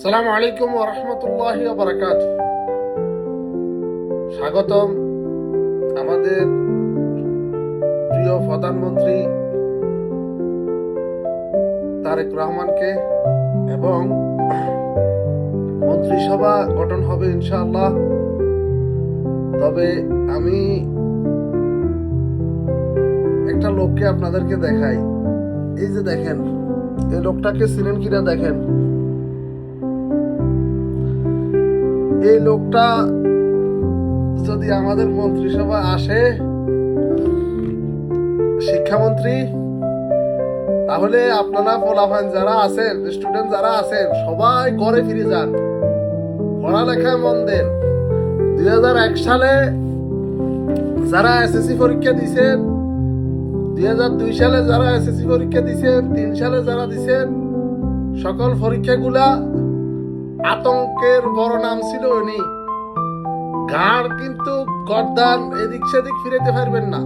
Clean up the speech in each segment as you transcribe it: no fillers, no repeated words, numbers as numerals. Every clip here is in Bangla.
আসসালামু আলাইকুম ওয়া রাহমাতুল্লাহি ওয়া বারাকাতুহু। স্বাগতম আমাদের প্রিয় প্রধানমন্ত্রী তারেক রহমানকে, এবং মন্ত্রিসভা গঠন হবে ইনশাআল্লাহ। তবে আমি একটা লোককে আপনাদেরকে দেখাই। এই যে দেখেন, এই লোকটাকে চিনেন কিনা দেখেন। এই লোকটা যদি আমাদের মন্ত্রিসভা আসে, শিক্ষামন্ত্রী, তাহলে আপনারা পোলাপান যারা আছেন, স্টুডেন্ট যারা আছেন, সবাই ঘরে ফিরে যান, পড়ালেখায় মন দেন। 2001 সালে যারা এসএসসি পরীক্ষা দিয়েছেন, 2002 সালে যারা এসএসসি পরীক্ষা দিয়েছেন, 3 সালে যারা দিয়েছেন, সকল পরীক্ষাগুলা আতঙ্কের বড় নাম ছিল উনি। ঘাড় কিন্তু গর্দান এদিক সেদিক ফিরাইতে পারবেন না।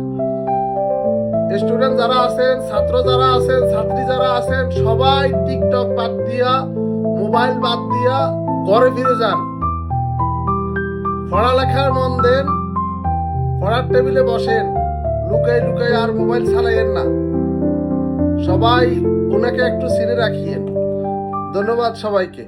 স্টুডেন্ট যারা আছেন, ছাত্র যারা আছেন, ছাত্রী যারা আছেন, সবাই টিকটক বাদ দিয়া, মোবাইল বাদ দিয়া ঘরে ফিরে যান, পড়ালেখার মন দেন, পড়ার টেবিলে বসেন, লুকাই লুকাই আর মোবাইল চালাইয়েন না। সবাই ওনাকে একটু চিনে রাখিয়েন। ধন্যবাদ সবাইকে।